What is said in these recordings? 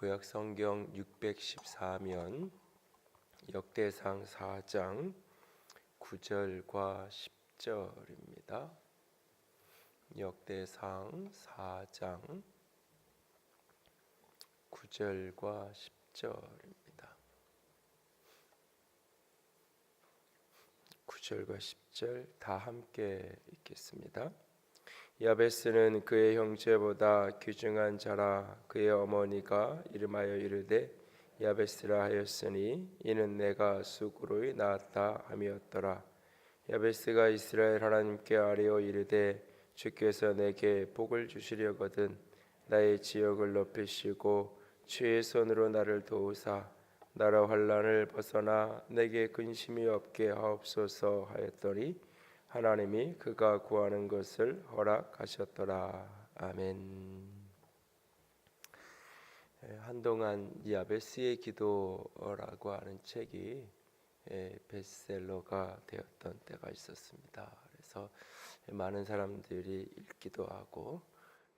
구약 성경 614면 역대상 4장 9절과 10절입니다. 역대상 4장 9절과 10절입니다. 9절과 10절 다 함께 읽겠습니다. 야베스는 그의 형제보다 귀중한 자라. 그의 어머니가 이름하여 이르되 야베스라 하였으니 이는 내가 쑥으로 낳았다 함이었더라. 야베스가 이스라엘 하나님께 아뢰어 이르되 주께서 내게 복을 주시려거든 나의 지역을 높이시고 주의 손으로 나를 도우사 나라 환난을 벗어나 내게 근심이 없게 하옵소서 하였더니 하나님이 그가 구하는 것을 허락하셨더라. 아멘. 한동안 야베스의 기도라고 하는 책이 베스트셀러가 되었던 때가 있었습니다. 그래서 많은 사람들이 읽기도 하고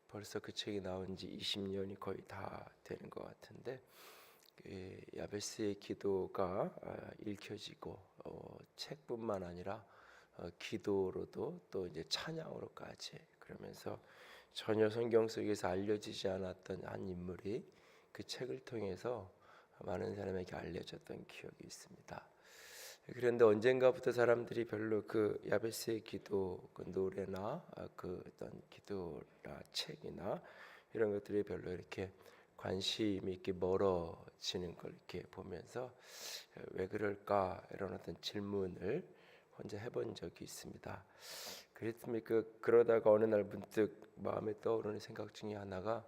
벌써 그 책이 나온 지 20년이 거의 다 되는 것 같은데 야베스의 기도가 읽혀지고 책뿐만 아니라 기도로도 또 이제 찬양으로까지 그러면서 전혀 성경 속에서 알려지지 않았던 한 인물이 그 책을 통해서 많은 사람에게 알려졌던 기억이 있습니다. 그런데 언젠가부터 사람들이 별로 그 야베스의 기도 그 노래나 그 어떤 기도나 책이나 이런 것들이 별로 이렇게 관심이 있게 멀어지는 걸 이렇게 보면서 왜 그럴까 이런 어떤 질문을 혼자 해본 적이 있습니다. 그랬더니 그러다가 어느 날 문득 마음에 떠오르는 생각 중에 하나가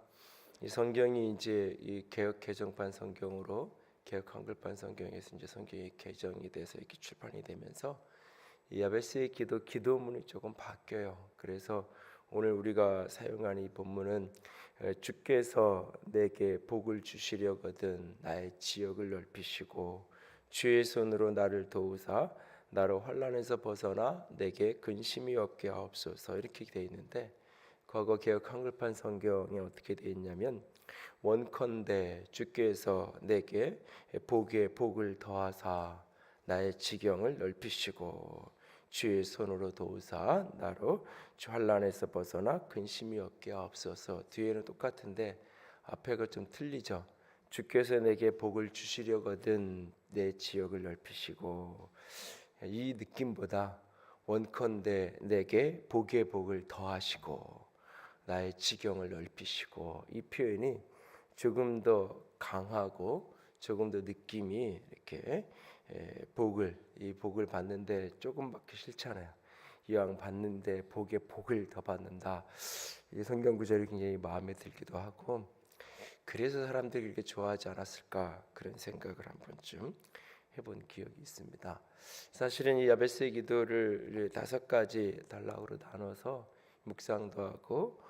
이 성경이 이제 이 개역 개정판 성경으로 개역 한글판 성경에서 이제 성경이 개정이 돼서 이렇게 출판이 되면서 이 야베스의 기도문이 조금 바뀌어요. 그래서 오늘 우리가 사용한 이 본문은 주께서 내게 복을 주시려거든 나의 지역을 넓히시고 주의 손으로 나를 도우사 나로 환난에서 벗어나 내게 근심이 없게 하옵소서 이렇게 되어 있는데 과거 개역 한글판 성경에 어떻게 되어 있냐면 원컨대 주께서 내게 복에 복을 더하사 나의 지경을 넓히시고 주의 손으로 도우사 나로 환난에서 벗어나 근심이 없게 하옵소서. 뒤에는 똑같은데 앞에가 좀 틀리죠. 주께서 내게 복을 주시려거든 내 지역을 넓히시고 이 느낌보다 원컨대 내게 복에 복을 더하시고 나의 지경을 넓히시고 이 표현이 조금 더 강하고 조금 더 느낌이 이렇게 이 복을 받는데 조금밖에 싫잖아요. 이왕 받는데 복에 복을 더 받는다. 이 성경 구절이 굉장히 마음에 들기도 하고 그래서 사람들이 이렇게 좋아하지 않았을까 그런 생각을 한 번쯤 해본 기억이 있습니다. 사실은 이 야베스의 기도를 5가지 단락으로 나눠서 묵상도 하고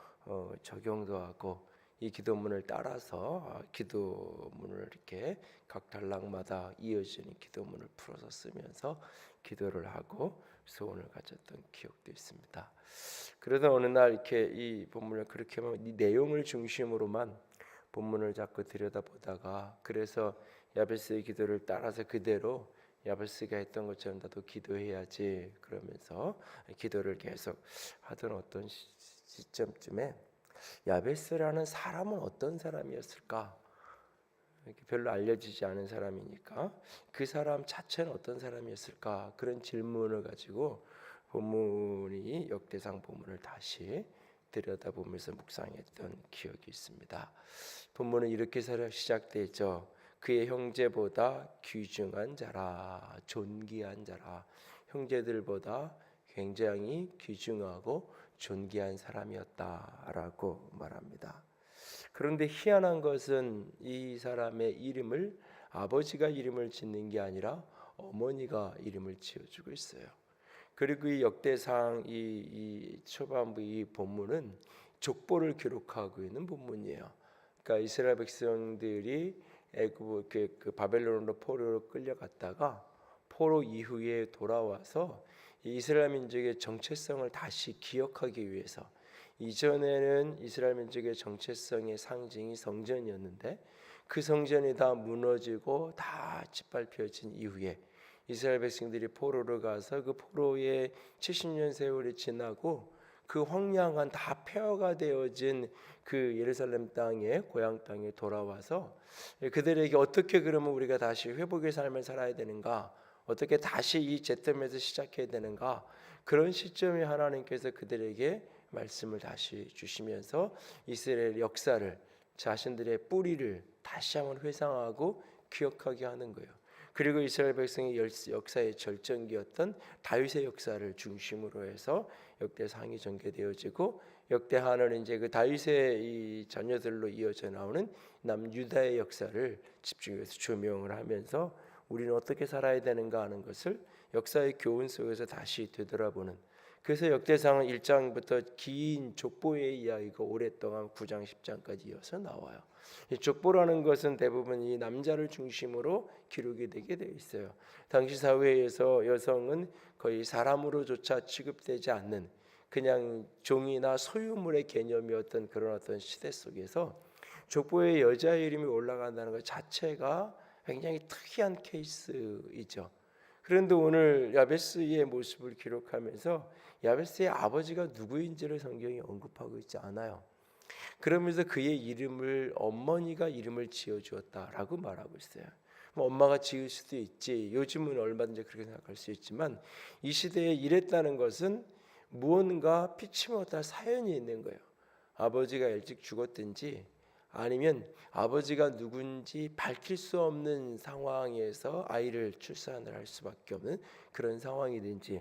적용도 하고 이 기도문을 따라서 기도문을 이렇게 각 단락마다 이어지는 기도문을 풀어서 쓰면서 기도를 하고 소원을 가졌던 기억도 있습니다. 그러다 어느 날 이렇게 이 본문을 그렇게 이 내용을 중심으로만 본문을 자꾸 들여다보다가 그래서 야베스의 기도를 따라서 그대로 야베스가 했던 것처럼 나도 기도해야지 그러면서 기도를 계속 하던 어떤 시점쯤에 야베스라는 사람은 어떤 사람이었을까? 별로 알려지지 않은 사람이니까 그 사람 자체는 어떤 사람이었을까? 그런 질문을 가지고 본문이 역대상 본문을 다시 들여다보면서 묵상했던 기억이 있습니다. 본문은 이렇게 시작되죠. 그의 형제보다 귀중한 자라, 존귀한 자라. 형제들보다 굉장히 귀중하고 존귀한 사람이었다라고 말합니다. 그런데 희한한 것은 이 사람의 이름을 아버지가 이름을 짓는 게 아니라 어머니가 이름을 지어주고 있어요. 그리고 이 역대상 이 초반부 이 본문은 족보를 기록하고 있는 본문이에요. 그러니까 이스라엘 백성들이 애굽 그 바벨론으로 포로로 끌려갔다가 포로 이후에 돌아와서 이스라엘 민족의 정체성을 다시 기억하기 위해서 이전에는 이스라엘 민족의 정체성의 상징이 성전이었는데 그 성전이 다 무너지고 다 짓밟혀진 이후에 이스라엘 백성들이 포로로 가서 그 포로의 70년 세월이 지나고 그 황량한 다 폐허가 되어진 그 예루살렘 땅에 고향 땅에 돌아와서 그들에게 어떻게 그러면 우리가 다시 회복의 삶을 살아야 되는가, 어떻게 다시 이 제점에서 시작해야 되는가, 그런 시점에 하나님께서 그들에게 말씀을 다시 주시면서 이스라엘 역사를, 자신들의 뿌리를 다시 한번 회상하고 기억하게 하는 거예요. 그리고 이스라엘 백성의 역사의 절정기였던 다윗의 역사를 중심으로 해서 역대상이 전개되어지고, 역대하는 이제 그 다윗의 이 자녀들로 이어져 나오는 남유다의 역사를 집중해서 조명을 하면서 우리는 어떻게 살아야 되는가 하는 것을 역사의 교훈 속에서 다시 되돌아보는, 그래서 역대상은 1장부터 긴 족보의 이야기가 오랫동안 9장 10장까지 이어서 나와요. 이 족보라는 것은 대부분 이 남자를 중심으로 기록이 되게 되어 있어요. 당시 사회에서 여성은 거의 사람으로조차 취급되지 않는 그냥 종이나 소유물의 개념이었던 그런 어떤 시대 속에서 족보에 여자의 이름이 올라간다는 것 자체가 굉장히 특이한 케이스이죠. 그런데 오늘 야베스의 모습을 기록하면서 야베스의 아버지가 누구인지를 성경이 언급하고 있지 않아요. 그러면서 그의 이름을 어머니가 이름을 지어주었다라고 말하고 있어요. 뭐 엄마가 지을 수도 있지, 요즘은 얼마든지 그렇게 생각할 수 있지만 이 시대에 이랬다는 것은 무언가 피치 못할 사연이 있는 거예요. 아버지가 일찍 죽었든지 아니면 아버지가 누군지 밝힐 수 없는 상황에서 아이를 출산을 할 수밖에 없는 그런 상황이든지,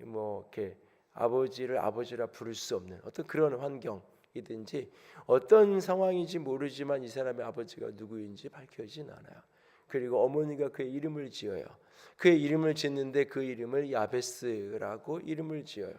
뭐 이렇게 아버지를 아버지라 부를 수 없는 어떤 그런 환경이든지, 어떤 상황인지 모르지만 이 사람의 아버지가 누구인지 밝혀지진 않아요. 그리고 어머니가 그의 이름을 지어요. 그의 이름을 짓는데 그 이름을 야베스라고 이름을 지어요.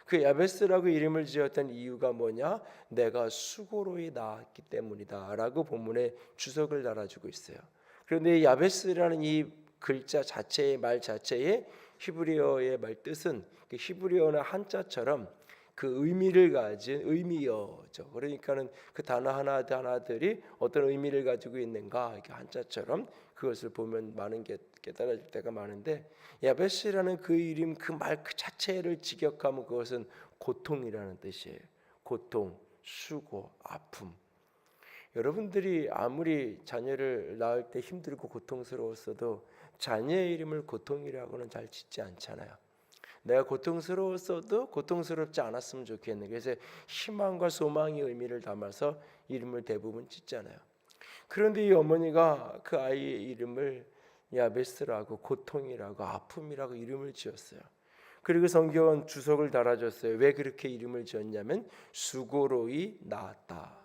그 야베스라고 이름을 지었던 이유가 뭐냐? 내가 수고로이 낳았기 때문이다라고 본문에 주석을 달아주고 있어요. 그런데 야베스라는 이 글자 자체의 말 자체의 히브리어의 말 뜻은 그 히브리어나 한자처럼 그 의미를 가진 의미어죠. 그러니까는 그 단어 하나하나들이 어떤 의미를 가지고 있는가, 이렇게 한자처럼 그것을 보면 많은 게 깨달아질 때가 많은데, 야베스라는 그 이름 그 말 그 자체를 직역하면 그것은 고통이라는 뜻이에요. 고통, 수고, 아픔. 여러분들이 아무리 자녀를 낳을 때 힘들고 고통스러웠어도 자녀의 이름을 고통이라고는 잘 짓지 않잖아요. 내가 고통스러웠어도 고통스럽지 않았으면 좋겠네. 그래서 희망과 소망의 의미를 담아서 이름을 대부분 짓잖아요. 그런데 이 어머니가 그 아이의 이름을 야베스라고, 고통이라고, 아픔이라고 이름을 지었어요. 그리고 성경은 주석을 달아줬어요. 왜 그렇게 이름을 지었냐면 수고로이 낳았다.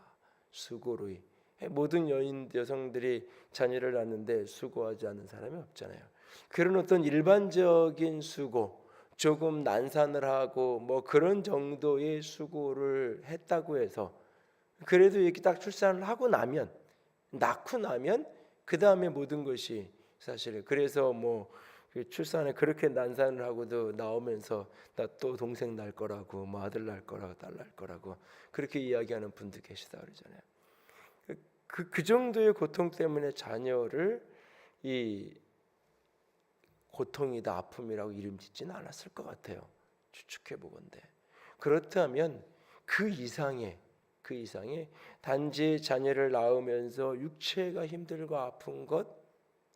수고로이. 모든 여성들이 자녀를 낳는데 수고하지 않는 사람이 없잖아요. 그런 어떤 일반적인 수고, 조금 난산을 하고 뭐 그런 정도의 수고를 했다고 해서, 그래도 이렇게 딱 출산을 하고 나면, 낳고 나면 그 다음에 모든 것이 사실, 그래서 뭐 출산에 그렇게 난산을 하고도 나오면서 나 또 동생 낳을 거라고, 뭐 아들 낳을 거라고, 딸 낳을 거라고 그렇게 이야기하는 분도 계시다 그러잖아요. 그 정도의 고통 때문에 자녀를 이 고통이다, 아픔이라고 이름 짓지는 않았을 것 같아요. 추측해 보건대. 그렇다면 그 이상의 단지 자녀를 낳으면서 육체가 힘들고 아픈 것,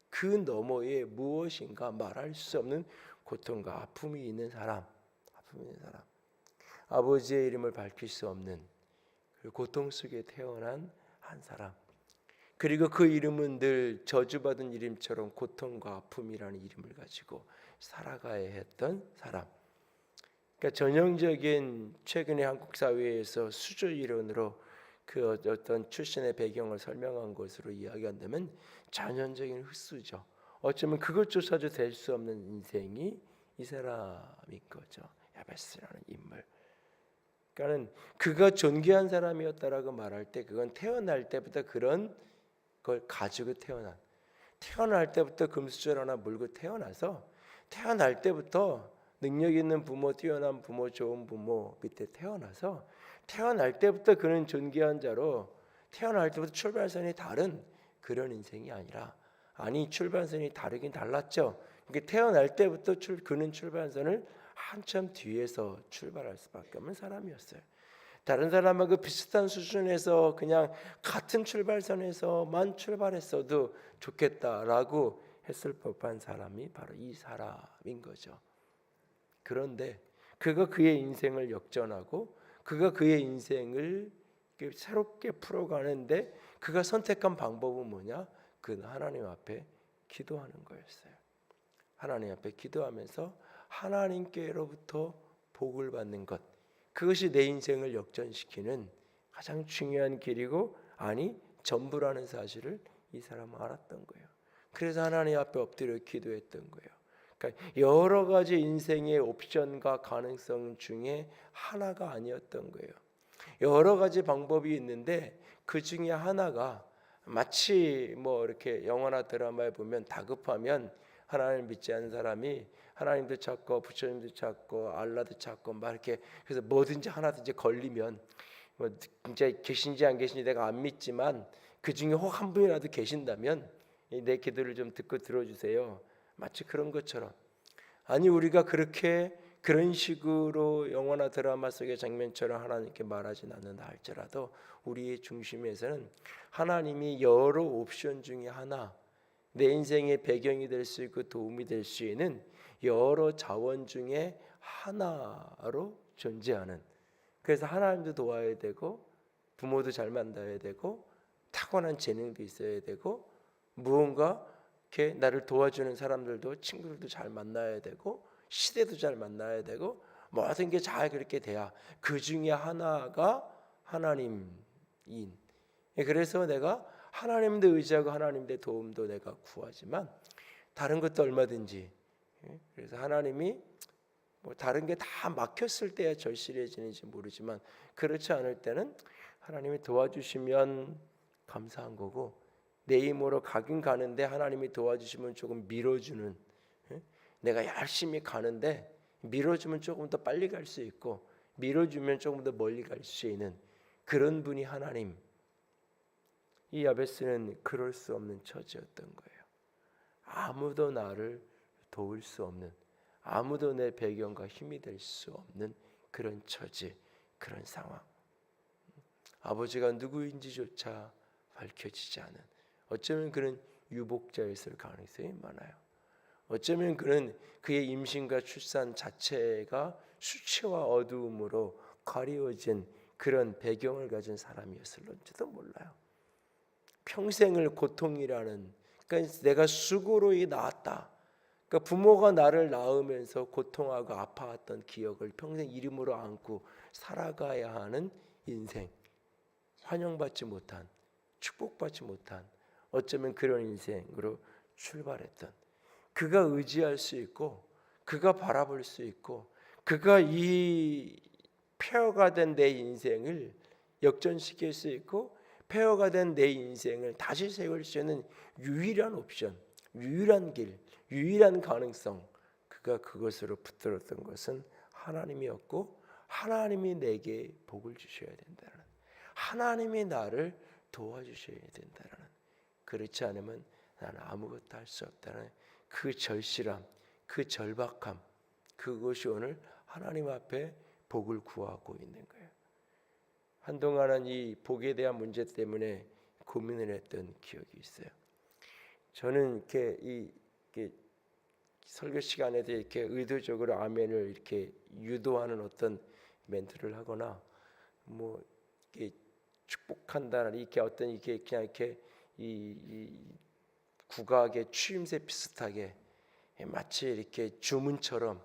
그 너머에 무엇인가 말할 수 없는 고통과 아픔이 있는 사람, 아버지의 이름을 밝힐 수 없는 그 고통 속에 태어난 한 사람, 그리고 그 이름은 늘 저주받은 이름처럼 고통과 아픔이라는 이름을 가지고 살아가야 했던 사람. 그러니까 전형적인 최근의 한국 사회에서 수조 이론으로 그 어떤 출신의 배경을 설명한 것으로 이야기한다면 전형적인 흙수저. 어쩌면 그것조차도 될 수 없는 인생이 이 사람인 거죠. 야베스라는 인물. 그러니까는 그가 존귀한 사람이었다라고 말할 때 그건 태어날 때부터 그런 걸 가지고 태어날 때부터 금수저 하나 물고 태어나서 태어날 때부터 능력 있는 부모, 뛰어난 부모, 좋은 부모 밑에 태어나서 태어날 때부터 그는 존귀한 자로, 태어날 때부터 출발선이 다른 그런 인생이 아니라, 아니 출발선이 다르긴 달랐죠. 그러니까 태어날 때부터 그는 출발선을 한참 뒤에서 출발할 수밖에 없는 사람이었어요. 다른 사람하고 비슷한 수준에서 그냥 같은 출발선에서만 출발했어도 좋겠다라고 했을 법한 사람이 바로 이 사람인 거죠. 그런데 그가 그의 인생을 역전하고 그가 그의 인생을 새롭게 풀어가는데 그가 선택한 방법은 뭐냐? 그는 하나님 앞에 기도하는 거였어요. 하나님 앞에 기도하면서 하나님께로부터 복을 받는 것, 그것이 내 인생을 역전시키는 가장 중요한 길이고, 아니 전부라는 사실을 이 사람은 알았던 거예요. 그래서 하나님 앞에 엎드려 기도했던 거예요. 그러니까 여러 가지 인생의 옵션과 가능성 중에 하나가 아니었던 거예요. 여러 가지 방법이 있는데 그 중에 하나가, 마치 뭐 이렇게 영화나 드라마에 보면 다급하면 하나님 믿지 않는 사람이 하나님도 찾고 부처님도 찾고 알라도 찾고 막 이렇게, 그래서 뭐든지 하나든지 걸리면 뭐 진짜 계신지 안 계신지 내가 안 믿지만 그 중에 혹 한 분이라도 계신다면 내 기도를 좀 듣고 들어주세요. 마치 그런 것처럼, 아니 우리가 그렇게 그런 식으로 영화나 드라마 속의 장면처럼 하나님께 말하진 않는다 할지라도 우리의 중심에서는 하나님이 여러 옵션 중에 하나, 내 인생의 배경이 될 수 있고 도움이 될 수 있는 여러 자원 중에 하나로 존재하는, 그래서 하나님도 도와야 되고 부모도 잘 만나야 되고 타고난 재능도 있어야 되고 무언가 이렇게 나를 도와주는 사람들도, 친구들도 잘 만나야 되고 시대도 잘 만나야 되고 모든 게 잘 그렇게 돼야 그 중에 하나가 하나님인. 그래서 내가 하나님도 의지하고 하나님의 도움도 내가 구하지만 다른 것도 얼마든지, 그래서 하나님이 뭐 다른 게 다 막혔을 때야 절실해지는지 모르지만 그렇지 않을 때는 하나님이 도와주시면 감사한 거고, 내 힘으로 가긴 가는데 하나님이 도와주시면 조금 밀어주는, 내가 열심히 가는데 밀어주면 조금 더 빨리 갈 수 있고 밀어주면 조금 더 멀리 갈 수 있는 그런 분이 하나님. 이 야베스는 그럴 수 없는 처지였던 거예요. 아무도 나를 도울 수 없는, 아무도 내 배경과 힘이 될 수 없는 그런 처지, 그런 상황. 아버지가 누구인지조차 밝혀지지 않은, 어쩌면 그는 유복자였을 가능성이 많아요. 어쩌면 그는 그의 임신과 출산 자체가 수치와 어두움으로 가리워진 그런 배경을 가진 사람이었을런지도 몰라요. 평생을 고통이라는, 그러니까 내가 수고로 낳았다, 그러니까 부모가 나를 낳으면서 고통하고 아파했던 기억을 평생 이름으로 안고 살아가야 하는 인생, 환영받지 못한, 축복받지 못한, 어쩌면 그런 인생으로 출발했던, 그가 의지할 수 있고 그가 바라볼 수 있고 그가 이 폐허가 된 내 인생을 역전시킬 수 있고 폐허가 된 내 인생을 다시 세울 수 있는 유일한 옵션, 유일한 길, 유일한 가능성, 그가 그것으로 붙들었던 것은 하나님이었고, 하나님이 내게 복을 주셔야 된다는, 하나님이 나를 도와주셔야 된다는, 그렇지 않으면 나는 아무것도 할 수 없다는 그 절실함, 그 절박함, 그것이 오늘 하나님 앞에 복을 구하고 있는 거예요. 한동안은 이 복에 대한 문제 때문에 고민을 했던 기억이 있어요. 저는 이렇게 설교 시간에도 이렇게 의도적으로 아멘을 이렇게 유도하는 어떤 멘트를 하거나 뭐 이렇게 축복한다는 이렇게 어떤 이렇게 그냥 이렇게 이 국악의 추임새 비슷하게 마치 이렇게 주문처럼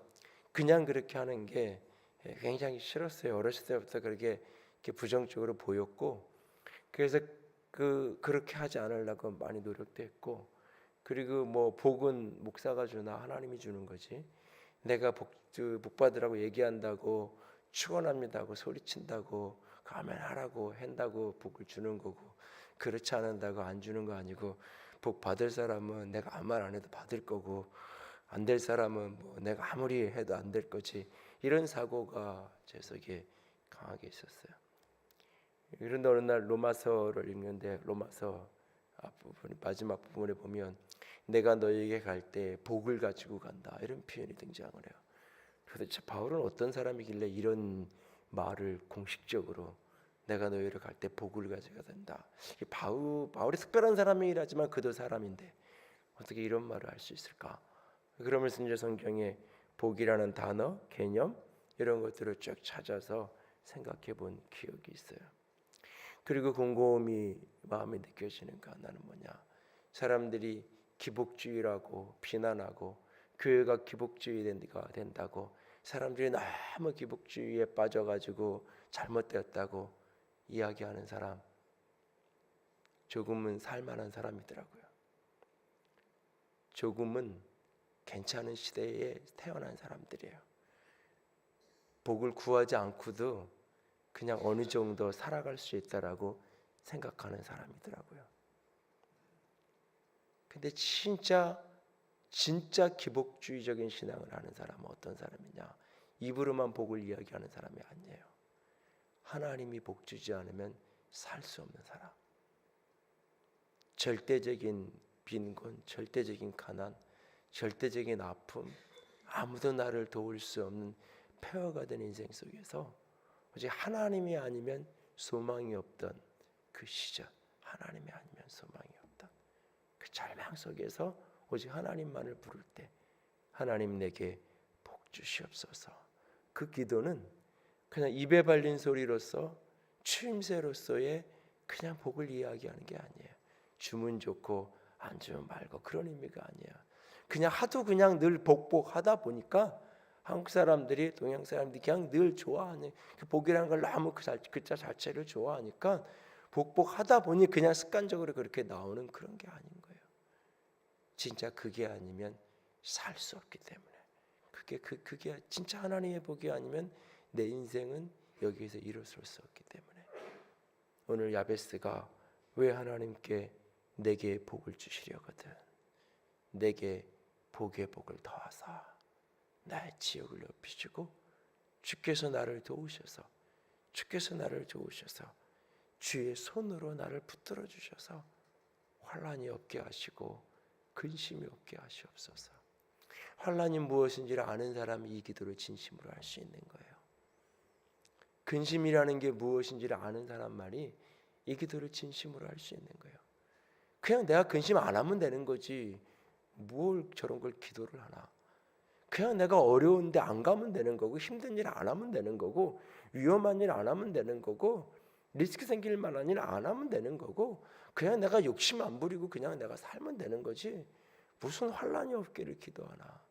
그냥 그렇게 하는 게 굉장히 싫었어요. 어렸을 때부터 그렇게 부정적으로 보였고, 그래서 그렇게 하지 않으려고 많이 노력도 했고, 그리고 뭐 복은 목사가 주나 하나님이 주는 거지, 내가 복 받으라고 얘기한다고 축원합니다고 소리친다고 아멘 하라고 한다고 복을 주는 거고, 그렇지 않는다고 안 주는 거 아니고, 복 받을 사람은 내가 아무 말 안 해도 받을 거고 안 될 사람은 뭐 내가 아무리 해도 안 될 거지, 이런 사고가 제 속에 강하게 있었어요. 그런데 어느 날 로마서를 읽는데 로마서 앞부분, 마지막 부분에 보면 내가 너에게 갈 때 복을 가지고 간다 이런 표현이 등장을 해요. 도대체 바울은 어떤 사람이길래 이런 말을 공식적으로 내가 너희를 갈 때 복을 가져가 된다. 바울이 특별한 사람이라지만 그도 사람인데 어떻게 이런 말을 할 수 있을까? 그러면서 이제 성경에 복이라는 단어, 개념 이런 것들을 쭉 찾아서 생각해 본 기억이 있어요. 그리고 곰곰이 마음에 느껴지는 거 하나는 뭐냐? 사람들이 기복주의라고 비난하고 교회가 기복주의가 된다고 사람들이 너무 기복주의에 빠져가지고 잘못되었다고 이야기하는 사람 조금은 살만한 사람이더라고요. 조금은 괜찮은 시대에 태어난 사람들이에요. 복을 구하지 않고도 그냥 어느 정도 살아갈 수 있다라고 생각하는 사람이더라고요. 근데 진짜 기복주의적인 신앙을 하는 사람은 어떤 사람이냐? 입으로만 복을 이야기하는 사람이 아니에요. 하나님이 복 주지 않으면 살 수 없는 사람. 절대적인 빈곤, 절대적인 가난, 절대적인 아픔, 아무도 나를 도울 수 없는 폐허가 된 인생 속에서 오직 하나님이 아니면 소망이 없던 그 시절, 하나님이 아니면 소망이 없던 그 절망 속에서 오직 하나님만을 부를 때 하나님 내게 복 주시옵소서. 그 기도는 그냥 입에 발린 소리로서 추임새로서의 그냥 복을 이야기하는 게 아니에요. 주면 좋고 안 주면 말고 그런 의미가 아니에요. 그냥 하도 그냥 늘 복하다 보니까 한국 사람들이 동양 사람들이 그냥 늘 좋아하는 그 복이라는 걸 너무 글자 자체를 좋아하니까 복하다 보니 그냥 습관적으로 그렇게 나오는 그런 게 아닌 거예요. 진짜 그게 아니면 살 수 없기 때문에 그게 진짜 하나님의 복이 아니면 내 인생은 여기에서 일어설 수 없기 때문에 오늘 야베스가 왜 하나님께 내게 복을 주시려거든 내게 복의 복을 더하사 나의 지역을 높이시고 주께서 나를 도우셔서 주의 손으로 나를 붙들어 주셔서 환난이 없게 하시고 근심이 없게 하시옵소서. 환난이 무엇인지를 아는 사람이 이 기도를 진심으로 할 수 있는 거예요. 근심이라는 게 무엇인지를 아는 사람만이 이 기도를 진심으로 할 수 있는 거예요. 그냥 내가 근심 안 하면 되는 거지 뭘 저런 걸 기도를 하나. 그냥 내가 어려운데 안 가면 되는 거고 힘든 일 안 하면 되는 거고 위험한 일 안 하면 되는 거고 리스크 생길 만한 일 안 하면 되는 거고 그냥 내가 욕심 안 부리고 그냥 내가 살면 되는 거지 무슨 환난이 없기를 기도하나.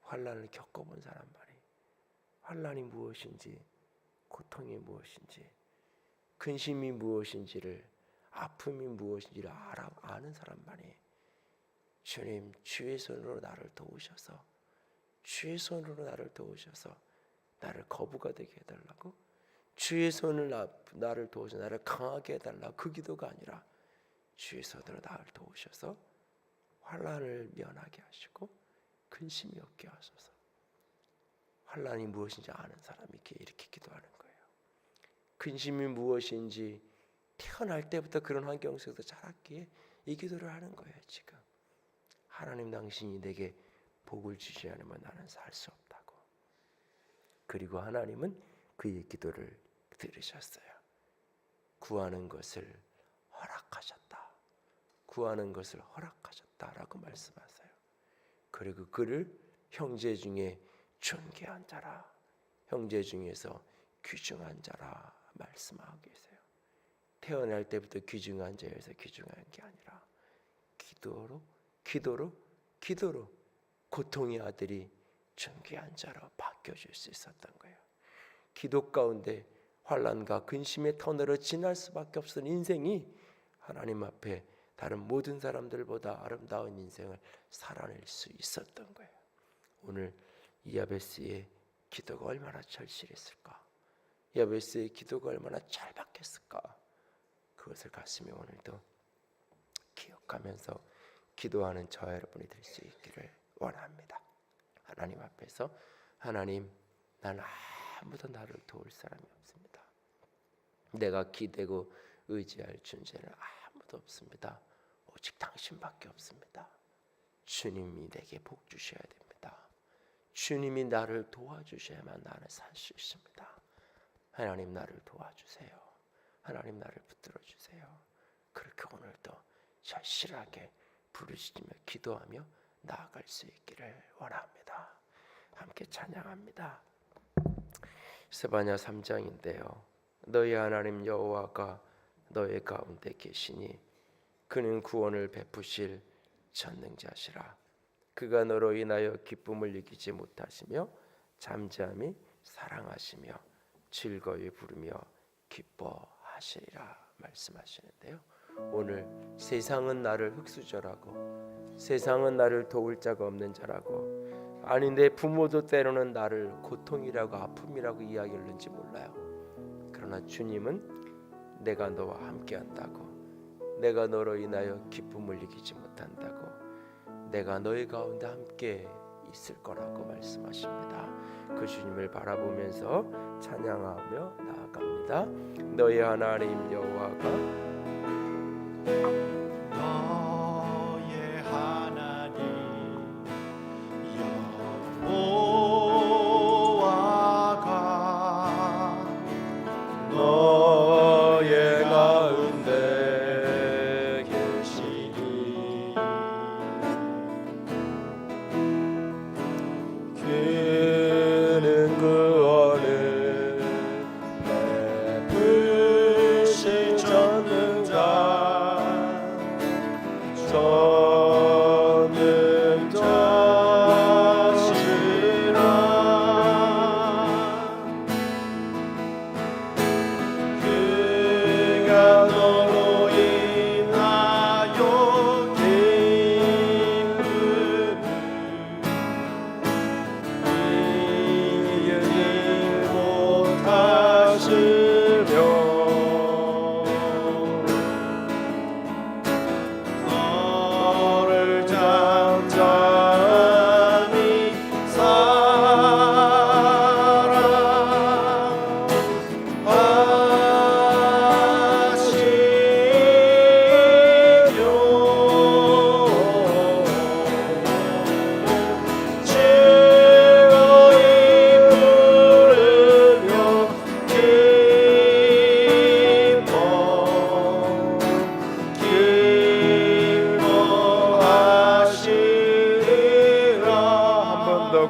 환난을 겪어본 사람 말이 환난이 무엇인지 고통이 무엇인지 근심이 무엇인지를 아픔이 무엇인지를 아는 사람만이 주님 주의 손으로 나를 도우셔서 나를 거부가 되게 해달라고 주의 손을 나를 도우셔서 나를 강하게 해달라 그 기도가 아니라 주의 손으로 나를 도우셔서 환난을 면하게 하시고 근심이 없게 하소서. 환난이 무엇인지 아는 사람이 이렇게 기도하는 거예요. 근심이 무엇인지 태어날 때부터 그런 환경 속에서 자랐기에 이 기도를 하는 거예요. 지금 하나님 당신이 내게 복을 주지 않으면 나는 살 수 없다고. 그리고 하나님은 그의 기도를 들으셨어요. 구하는 것을 허락하셨다라고 말씀하세요. 그리고 그를 형제 중에 존귀한 자라, 형제 중에서 귀중한 자라 말씀하고 계세요. 태어날 때부터 귀중한 자여서 귀중한 게 아니라 기도로 고통의 아들이 존귀한 자로 바뀌어질 수 있었던 거예요. 기도 가운데 환난과 근심의 터널을 지날 수밖에 없는 인생이 하나님 앞에 다른 모든 사람들보다 아름다운 인생을 살아낼 수 있었던 거예요. 오늘 야베스의 기도가 얼마나 절실했을까? 야베스의 기도가 얼마나 잘 받겠을까? 그것을 가슴에 오늘도 기억하면서 기도하는 저와 여러분이 될 수 있기를 원합니다. 하나님 앞에서 하나님, 난 아무도 나를 도울 사람이 없습니다. 내가 기대고 의지할 존재는 아무도 없습니다. 오직 당신밖에 없습니다. 주님이 내게 복 주셔야 됩니다. 주님이 나를 도와주셔야만 나는 살 수 있습니다. 하나님 나를 도와주세요. 하나님 나를 붙들어 주세요. 그렇게 오늘도 절실하게 부르짖으며 기도하며 나아갈 수 있기를 원합니다. 함께 찬양합니다. 스바냐 3장인데요. 너희 하나님 여호와가 너희 가운데 계시니 그는 구원을 베푸실 전능자시라. 그가 너로 인하여 기쁨을 이기지 못하시며 잠잠히 사랑하시며 즐거이 부르며 기뻐하시리라 말씀하시는데요. 오늘 세상은 나를 흙수저라고, 세상은 나를 도울 자가 없는 자라고, 아니 내 부모도 때로는 나를 고통이라고 아픔이라고 이야기하는지 몰라요. 그러나 주님은 내가 너와 함께한다고, 내가 너로 인하여 기쁨을 이기지 못한다고, 내가 너희 가운데 함께 있을 거라고 말씀하십니다. 그 주님을 바라보면서 찬양하며 나아갑니다. 너희 하나님 여호와가 너의 하나님 여호와가 너의 가운데 계시니 그는 구원을 베푸실 전능자시라. 그가 너로 인하여 기쁨을 이기지 못하시며 너를 잠잠히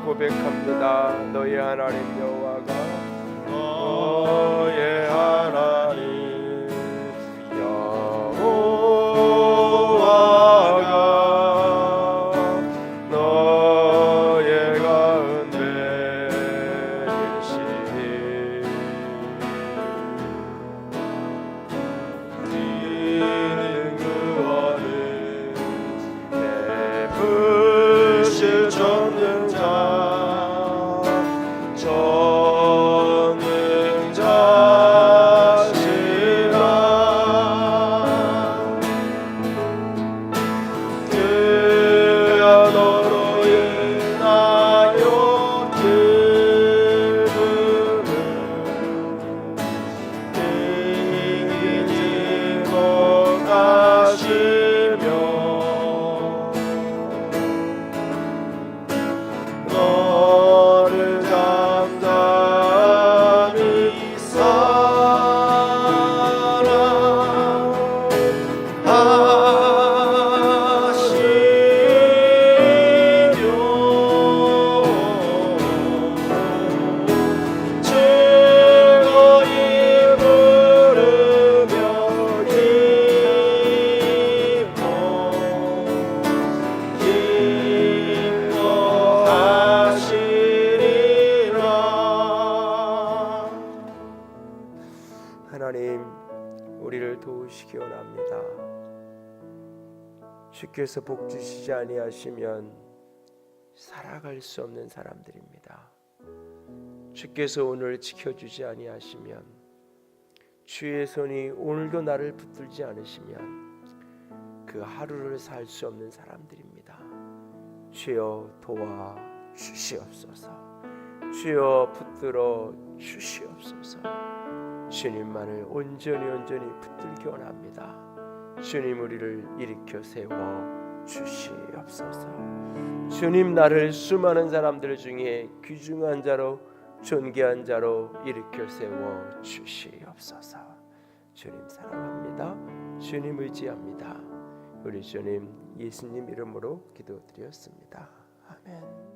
고백합니다. 너희 하나님 여호와가 너의 하나님 여호와가 너의 가운데 계시니 그는 구원을 베푸실 전능자 너를 잠잠히 사랑하시며 즐거이 부르며 기뻐하시리라. 하나님 우리를 도우시기 원합니다. 주께서 복 주시지 아니하시면 살아갈 수 없는 사람들입니다. 주께서 오늘 지켜주지 아니하시면, 주의 손이 오늘도 나를 붙들지 않으시면 그 하루를 살 수 없는 사람들입니다. 주여 도와 주시옵소서. 주여 붙들어 주시옵소서. 주님만을 온전히 붙들기 원합니다. 주님 우리를 일으켜 세워 주시옵소서. 주님 나를 수많은 사람들 중에 귀중한 자로 존귀한 자로 일으켜 세워 주시옵소서. 주님 사랑합니다. 주님 의지합니다. 우리 주님 예수님 이름으로 기도드렸습니다. 아멘.